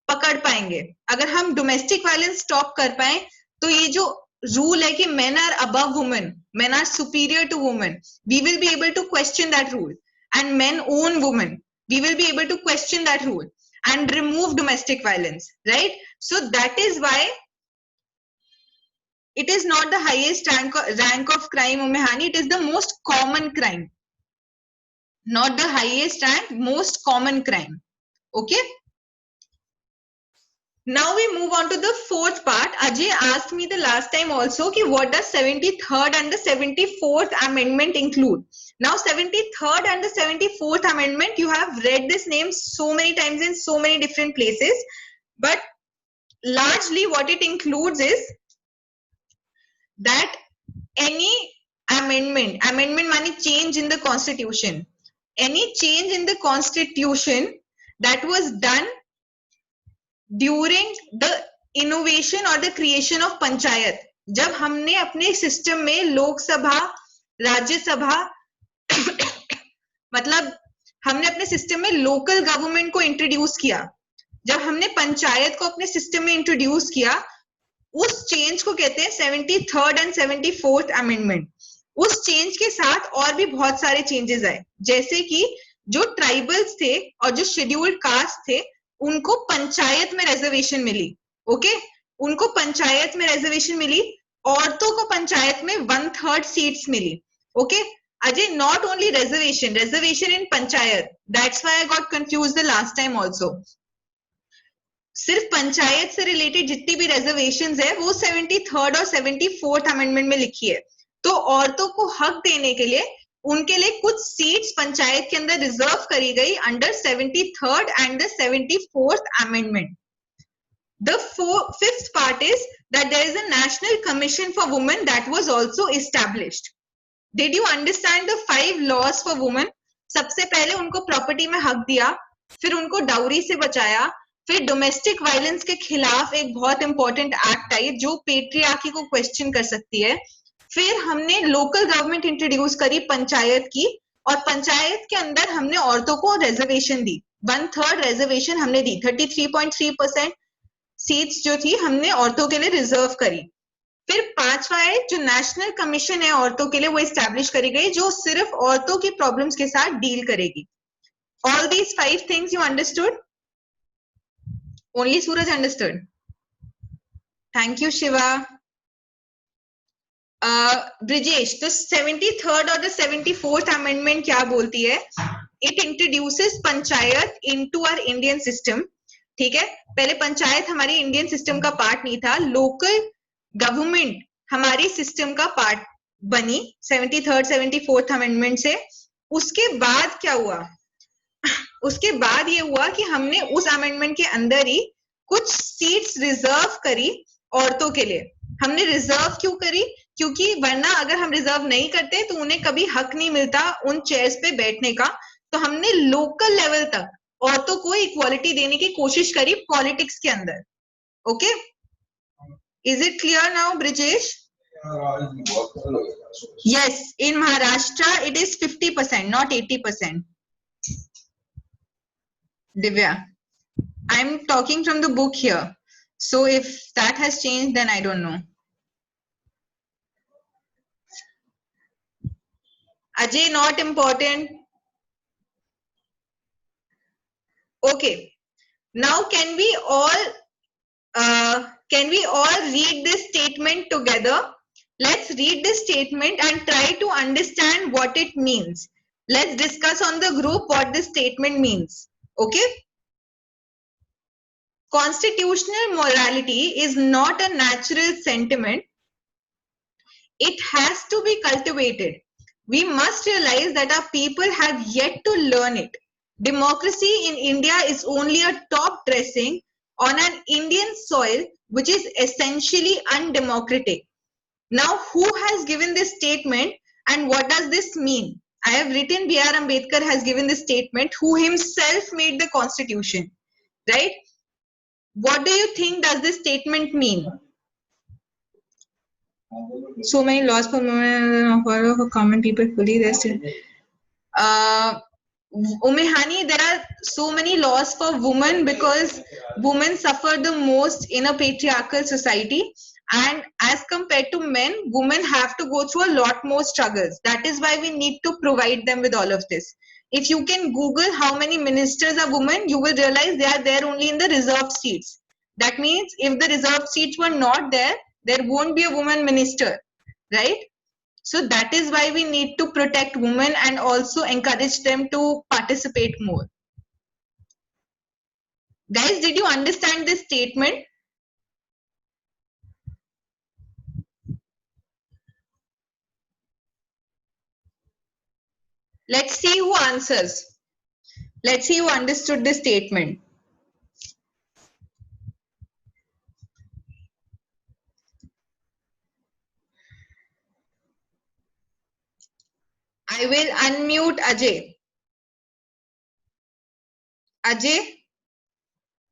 पकड़ पाएंगे. अगर हम डोमेस्टिक वायलेंस स्टॉप कर पाए तो ये जो रूल है कि men are above women, men are superior to women, we will be able to question that rule. And men own women, we will be able to question that rule and remove domestic violence, right? So that is why it is not the highest rank of crime, Umehani, it is the most common crime. Not the highest rank, most common crime. Okay? Now we move on to the fourth part. Ajay asked me the last time also कि what does 73rd and the 74th amendment include? Now 73rd and the 74th amendment, you have read this name so many times in so many different places, but largely what it includes is that any amendment means change in the constitution, any change in the constitution that was done during the innovation or the creation of panchayat. जब हमने अपने system में लोकसभा, राज्यसभा मतलब हमने अपने system में local government को introduce किया, जब हमने पंचायत को अपने सिस्टम में इंट्रोड्यूस किया, उस चेंज को कहते हैं 73rd and 74th अमेंडमेंट. उस चेंज के साथ और भी बहुत सारे चेंजेस आए, जैसे कि जो ट्राइबल्स थे और जो शेड्यूल्ड कास्ट थे उनको पंचायत में रिजर्वेशन मिली. ओके, उनको पंचायत में रिजर्वेशन मिली. औरतों को पंचायत में 1/3 सीट्स मिली. Okay Ajay, not only reservation in panchayat, that's why I got confused the last time also. सिर्फ पंचायत से रिलेटेड जितनी भी रिजर्वेशंस है वो 73rd और 74th अमेंडमेंट में लिखी है. तो औरतों को हक देने के लिए उनके लिए कुछ सीट्स पंचायत के अंदर रिजर्व करी गई under 73rd and the 74th amendment. The fifth part is that there is a national commission for women that was also established. Did you understand the 5 laws for women? सबसे पहले उनको property में हक दिया, फिर उनको डाउरी से बचाया, फिर डोमेस्टिक वायलेंस के खिलाफ एक बहुत इंपॉर्टेंट एक्ट आई जो पेट्रियार्की को क्वेश्चन कर सकती है. फिर हमने लोकल गवर्नमेंट इंट्रोड्यूस करी पंचायत की, और पंचायत के अंदर हमने औरतों को रिजर्वेशन दी, 1/3 रिजर्वेशन हमने दी, 33.3%. सीट्स जो थी हमने औरतों के लिए रिजर्व करी। फिर 5वां है जो नेशनल कमीशन है औरतों के लिए, वो एस्टैब्लिश करी गई जो सिर्फ औरतों की प्रॉब्लम्स के साथ डील करेगी। All these 5 things you understood? Only Suraj understood? Thank you Shiva. Brijesh, तो 73rd और द 74th अमेंडमेंट क्या बोलती है? It introduces panchayat into our Indian system. ठीक है, पहले पंचायत हमारी इंडियन सिस्टम का पार्ट नहीं था, लोकल गवर्नमेंट हमारी सिस्टम का पार्ट बनी 73rd 74th अमेंडमेंट से। उसके बाद क्या हुआ? उसके बाद ये हुआ कि हमने उस अमेंडमेंट के अंदर ही कुछ सीट्स रिजर्व करी औरतों के लिए। हमने रिजर्व क्यों करी? क्योंकि वरना अगर हम रिजर्व नहीं करते तो उन्हें कभी हक नहीं मिलता उन चेयर्स पे बैठने का। तो हमने लोकल लेवल तक औरतों को इक्वालिटी देने की कोशिश करी पॉलिटिक्स के अंदर। Okay, is it clear now Brijesh? Yes, in Maharashtra it is 50%, not 80%. Divya, I'm talking from the book here. So if that has changed, then I don't know. Ajay, not important. Okay. Now can we all read this statement together? Let's read this statement and try to understand what it means. Let's discuss on the group what this statement means. Okay? Constitutional morality is not a natural sentiment. It has to be cultivated. We must realize that our people have yet to learn it. Democracy in India is only a top dressing on an Indian soil which is essentially undemocratic. Now, who has given this statement and what does this mean? I have written B.R. Ambedkar has given this statement, who himself made the constitution, right? What do you think does this statement mean? So many laws for common people fully rested. Umehani, there are so many laws for women because women suffer the most in a patriarchal society, and as compared to men, women have to go through a lot more struggles. That is why we need to provide them with all of this. If you can Google how many ministers are women, you will realize they are there only in the reserved seats. That means if the reserved seats were not there, there won't be a woman minister, right? So that is why we need to protect women and also encourage them to participate more. Guys, did you understand this statement? Let's see who answers. Let's see who understood this statement. I will unmute Ajay. Ajay,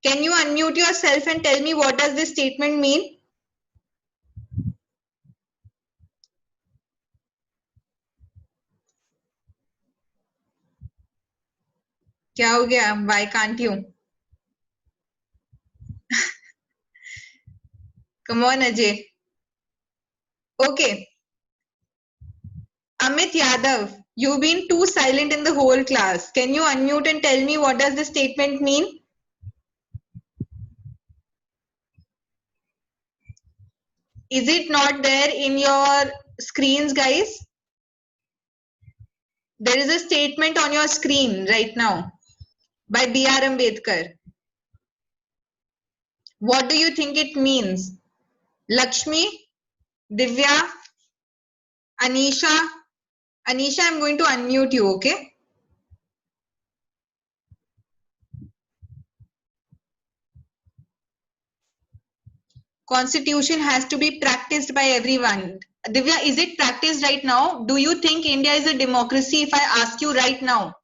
can you unmute yourself and tell me what does this statement mean? क्या हो गया? Why can't you? Come on, Ajay. Okay. Amit Yadav, you've been too silent in the whole class. Can you unmute and tell me what does this statement mean? Is it not there in your screens, guys? There is a statement on your screen right now by B.R. Ambedkar. What do you think it means? Lakshmi, Divya, Anisha. Anisha, I'm going to unmute you, okay? Constitution has to be practiced by everyone. Divya, is it practiced right now? Do you think India is a democracy if I ask you right now?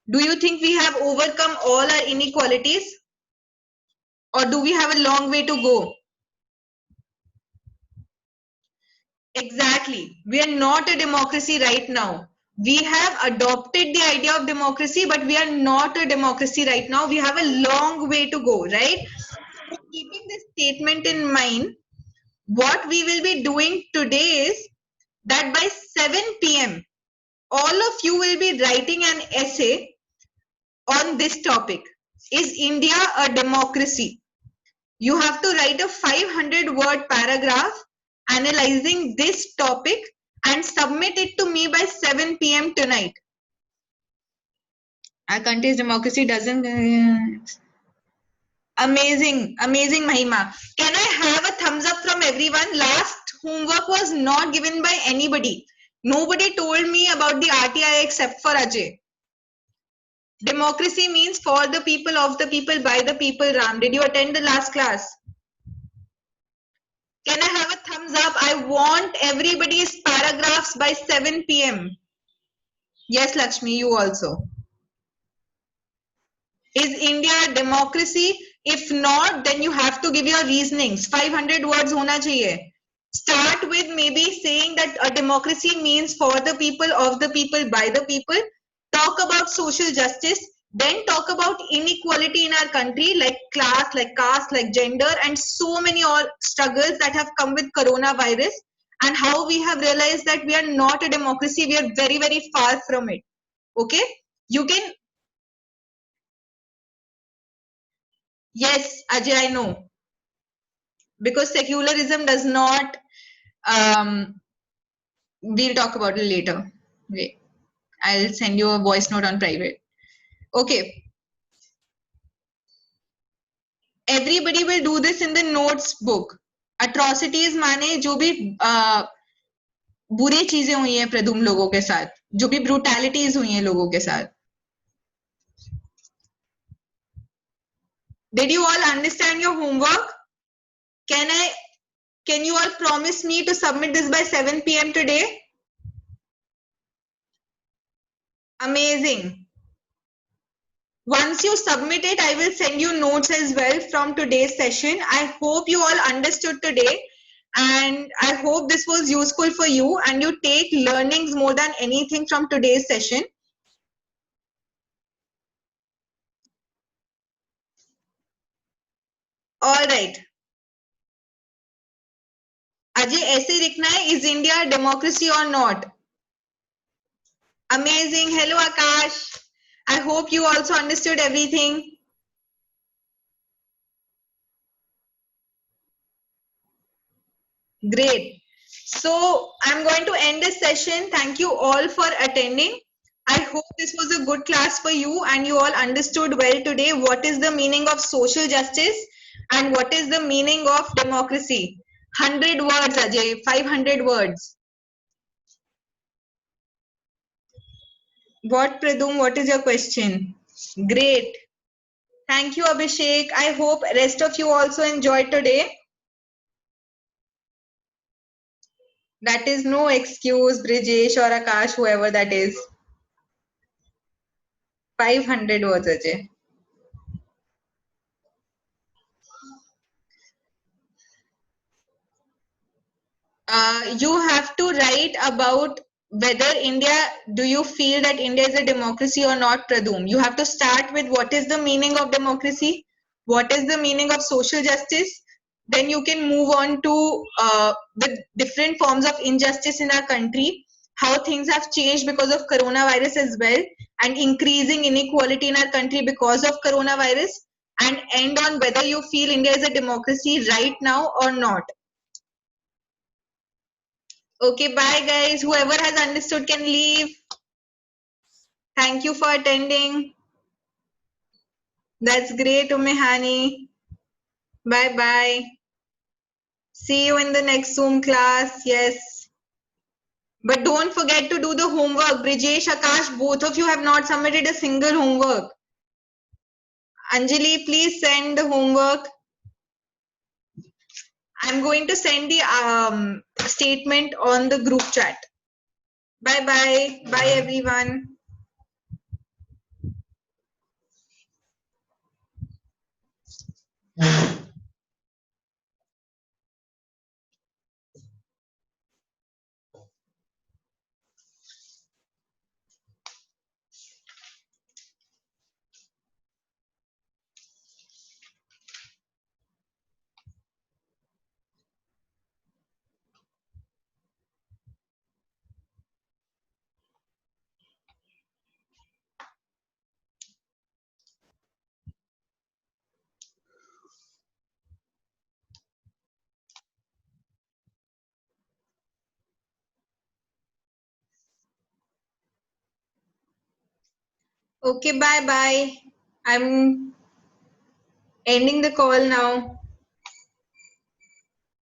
Do you think we have overcome all our inequalities? Or do we have a long way to go? Exactly. We are not a democracy right now. We have adopted the idea of democracy, but we are not a democracy right now. We have a long way to go, right? statement in mind. What we will be doing today is that by 7 p.m., all of you will be writing an essay on this topic. Is India a democracy? You have to write a 500-word paragraph analyzing this topic and submit it to me by 7 p.m. tonight. Our country's democracy doesn't... Amazing, amazing, Mahima. Can I have a thumbs up from everyone? Last homework was not given by anybody. Nobody told me about the RTI except for Ajay. Democracy means for the people, of the people, by the people, Ram. Did you attend the last class? Can I have a thumbs up? I want everybody's paragraphs by 7 p.m. Yes, Lakshmi, you also. Is India a democracy? If not, then you have to give your reasonings. 500 words hona chahiye. Start with maybe saying that a democracy means for the people, of the people, by the people. Talk about social justice. Then talk about inequality in our country, like class, like caste, like gender, and so many all struggles that have come with coronavirus, and how we have realized that we are not a democracy. We are very, very far from it. Okay? You can... Yes, Ajay, I know. Because secularism does not... we'll talk about it later. Wait, I'll send you a voice note on private. Okay. Everybody will do this in the notes book. Atrocities माने जो भी बुरी चीजें हुई हैं प्रदुम लोगों के साथ, जो भी brutalities हुई हैं लोगों के साथ. Did you all understand your homework? Can you all promise me to submit this by 7 p.m. today? Amazing. Once you submit it, I will send you notes as well from today's session. I hope you all understood today, and I hope this was useful for you and you take learnings more than anything from today's session. All right. Ajay, ऐसे लिखना है, is India a democracy or not? Amazing. Hello, Akash. I hope you also understood everything. Great. So I'm going to end this session. Thank you all for attending. I hope this was a good class for you and you all understood well today what is the meaning of social justice and what is the meaning of democracy. 100 words, Ajay, 500 words. What, Pradum, what is your question? Great. Thank you, Abhishek. I hope rest of you also enjoyed today. That is no excuse, Brijesh or Akash, whoever that is. 500 words, Ajay. You have to write about whether India, do you feel that India is a democracy or not, Pradum? You have to start with what is the meaning of democracy, what is the meaning of social justice, then you can move on to the different forms of injustice in our country, how things have changed because of coronavirus as well, and increasing inequality in our country because of coronavirus, and end on whether you feel India is a democracy right now or not. Okay, bye guys. Whoever has understood can leave. Thank you for attending. That's great, Umehani. Bye bye. See you in the next Zoom class. Yes. But don't forget to do the homework. Brijesh, Akash, both of you have not submitted a single homework. Anjali, please send the homework. I'm going to send the statement on the group chat. Bye bye. Bye everyone. Okay, bye bye. I'm ending the call now.